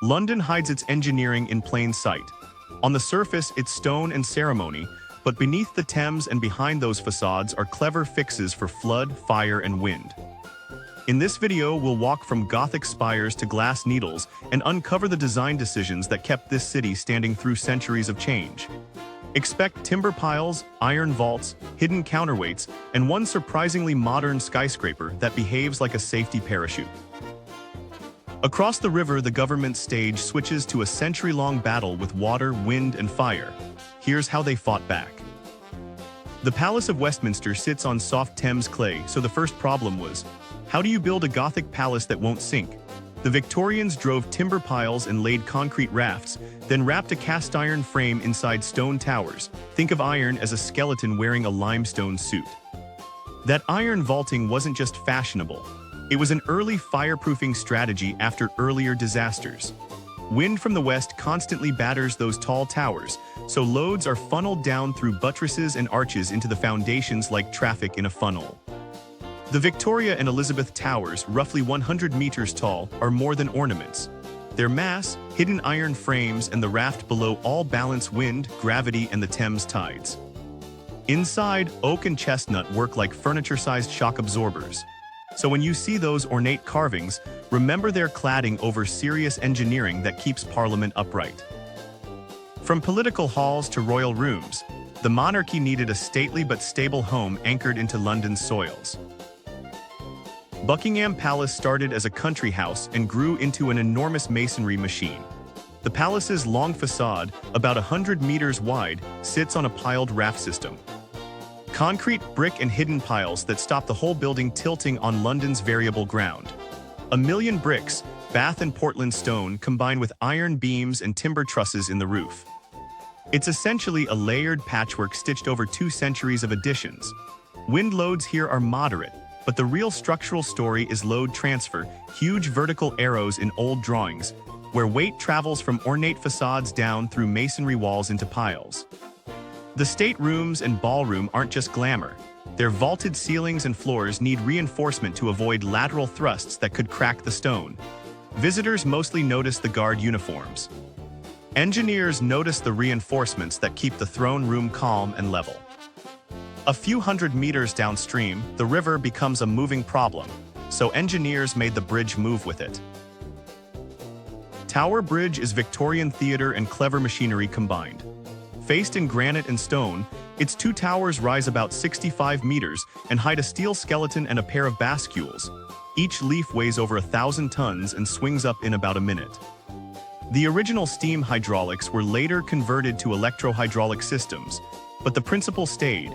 London hides its engineering in plain sight. On the surface, it's stone and ceremony, but beneath the Thames and behind those facades are clever fixes for flood, fire, and wind. In this video, we'll walk from Gothic spires to glass needles and uncover the design decisions that kept this city standing through centuries of change. Expect timber piles, iron vaults, hidden counterweights, and one surprisingly modern skyscraper that behaves like a safety parachute. Across the river, the government stage switches to a century-long battle with water, wind, and fire. Here's how they fought back. The Palace of Westminster sits on soft Thames clay, so the first problem was, how do you build a Gothic palace that won't sink? The Victorians drove timber piles and laid concrete rafts, then wrapped a cast-iron frame inside stone towers. Think of iron as a skeleton wearing a limestone suit. That iron vaulting wasn't just fashionable. It was an early fireproofing strategy after earlier disasters. Wind from the west constantly batters those tall towers, so loads are funneled down through buttresses and arches into the foundations like traffic in a funnel. The Victoria and Elizabeth Towers, roughly 100 meters tall, are more than ornaments. Their mass, hidden iron frames, and the raft below all balance wind, gravity, and the Thames tides. Inside, oak and chestnut work like furniture-sized shock absorbers. So when you see those ornate carvings, remember they're cladding over serious engineering that keeps Parliament upright. From political halls to royal rooms, the monarchy needed a stately but stable home anchored into London's soils. Buckingham Palace started as a country house and grew into an enormous masonry machine. The palace's long facade, about 100 meters wide, sits on a piled raft system. Concrete, brick, and hidden piles that stop the whole building tilting on London's variable ground. 1 million bricks, Bath and Portland stone combined with iron beams and timber trusses in the roof. It's essentially a layered patchwork stitched over 2 centuries of additions. Wind loads here are moderate, but the real structural story is load transfer, huge vertical arrows in old drawings, where weight travels from ornate facades down through masonry walls into piles. The state rooms and ballroom aren't just glamour. Their vaulted ceilings and floors need reinforcement to avoid lateral thrusts that could crack the stone. Visitors mostly notice the guard uniforms. Engineers notice the reinforcements that keep the throne room calm and level. A few hundred meters downstream, the river becomes a moving problem, so engineers made the bridge move with it. Tower Bridge is Victorian theater and clever machinery combined. Faced in granite and stone, its 2 towers rise about 65 meters and hide a steel skeleton and a pair of bascules. Each leaf weighs over 1,000 tons and swings up in about a minute. The original steam hydraulics were later converted to electro-hydraulic systems, but the principle stayed.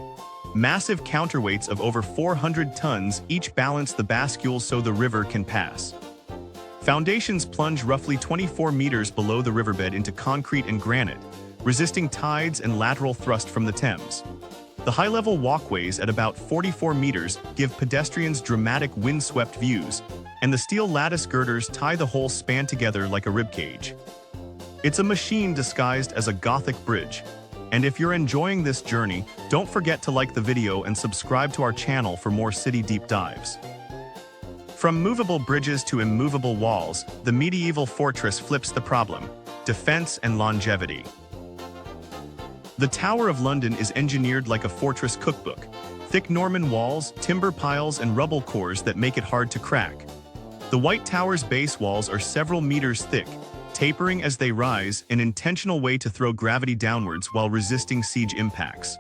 Massive counterweights of over 400 tons each balance the bascules so the river can pass. Foundations plunge roughly 24 meters below the riverbed into concrete and granite, resisting tides and lateral thrust from the Thames. The high-level walkways at about 44 meters give pedestrians dramatic wind-swept views, and the steel lattice girders tie the whole span together like a ribcage. It's a machine disguised as a Gothic bridge. And if you're enjoying this journey, don't forget to like the video and subscribe to our channel for more city deep dives. From movable bridges to immovable walls, the medieval fortress flips the problem: defense and longevity. The Tower of London is engineered like a fortress cookbook. Thick Norman walls, timber piles, and rubble cores that make it hard to crack. The White Tower's base walls are several meters thick, tapering as they rise, an intentional way to throw gravity downwards while resisting siege impacts.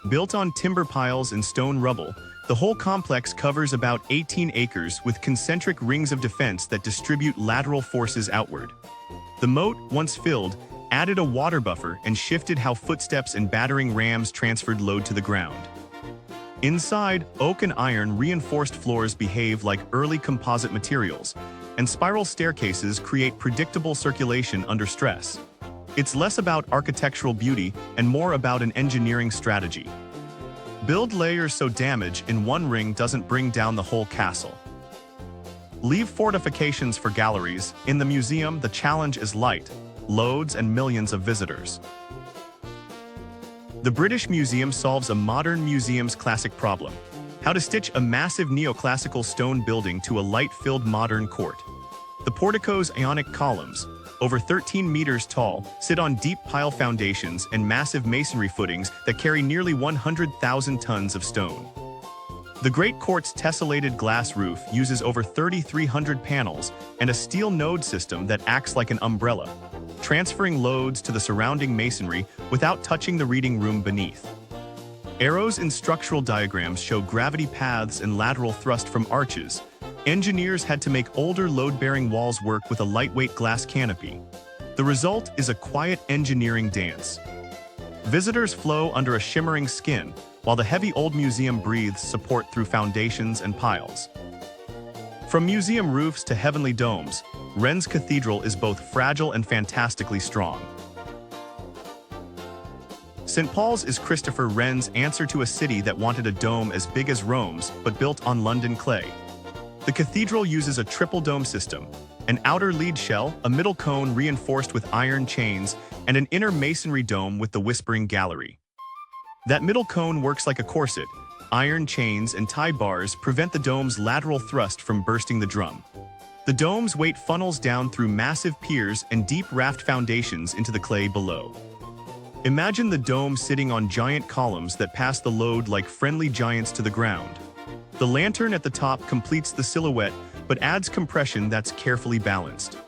Built on timber piles and stone rubble, the whole complex covers about 18 acres with concentric rings of defense that distribute lateral forces outward. The moat, once filled, added a water buffer and shifted how footsteps and battering rams transferred load to the ground. Inside, oak and iron reinforced floors behave like early composite materials, and spiral staircases create predictable circulation under stress. It's less about architectural beauty and more about an engineering strategy. Build layers so damage in one ring doesn't bring down the whole castle. Leave fortifications for galleries. In the museum, the challenge is light, loads, and millions of visitors. The British Museum solves a modern museum's classic problem: how to stitch a massive neoclassical stone building to a light-filled modern court. The portico's Ionic columns, over 13 meters tall, sit on deep pile foundations and massive masonry footings that carry nearly 100,000 tons of stone. The Great Court's tessellated glass roof uses over 3,300 panels and a steel node system that acts like an umbrella, transferring loads to the surrounding masonry without touching the reading room beneath. Arrows in structural diagrams show gravity paths and lateral thrust from arches. Engineers had to make older load-bearing walls work with a lightweight glass canopy. The result is a quiet engineering dance. Visitors flow under a shimmering skin, while the heavy old museum breathes support through foundations and piles. From museum roofs to heavenly domes, Rennes Cathedral is both fragile and fantastically strong. St. Paul's is Christopher Wren's answer to a city that wanted a dome as big as Rome's, but built on London clay. The cathedral uses a triple dome system, an outer lead shell, a middle cone reinforced with iron chains, and an inner masonry dome with the Whispering Gallery. That middle cone works like a corset. Iron chains and tie bars prevent the dome's lateral thrust from bursting the drum. The dome's weight funnels down through massive piers and deep raft foundations into the clay below. Imagine the dome sitting on giant columns that pass the load like friendly giants to the ground. The lantern at the top completes the silhouette, but adds compression that's carefully balanced.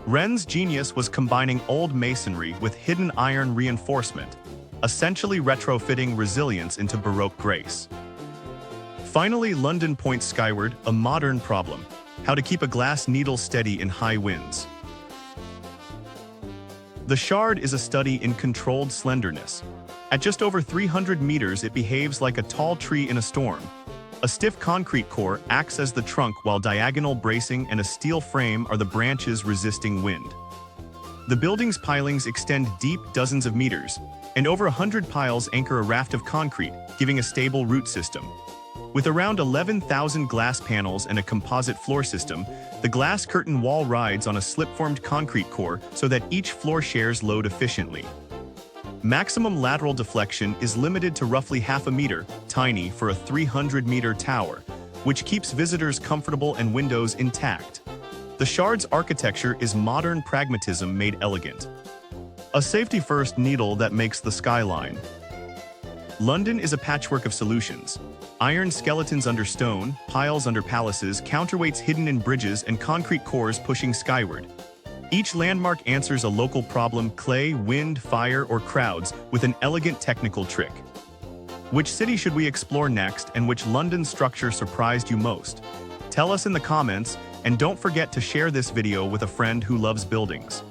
Wren's genius was combining old masonry with hidden iron reinforcement, essentially retrofitting resilience into Baroque grace. Finally, London points skyward, a modern problem: how to keep a glass needle steady in high winds. The Shard is a study in controlled slenderness. At just over 300 meters, it behaves like a tall tree in a storm. A stiff concrete core acts as the trunk, while diagonal bracing and a steel frame are the branches resisting wind. The building's pilings extend deep dozens of meters, and over 100 piles anchor a raft of concrete, giving a stable root system. With around 11,000 glass panels and a composite floor system, the glass curtain wall rides on a slip-formed concrete core so that each floor shares load efficiently. Maximum lateral deflection is limited to roughly half a meter, tiny for a 300-meter tower, which keeps visitors comfortable and windows intact. The Shard's architecture is modern pragmatism made elegant. A safety-first needle that makes the skyline. London is a patchwork of solutions. Iron skeletons under stone, piles under palaces, counterweights hidden in bridges, and concrete cores pushing skyward. Each landmark answers a local problem: clay, wind, fire, or crowds, with an elegant technical trick. Which city should we explore next, and which London structure surprised you most? Tell us in the comments, and don't forget to share this video with a friend who loves buildings.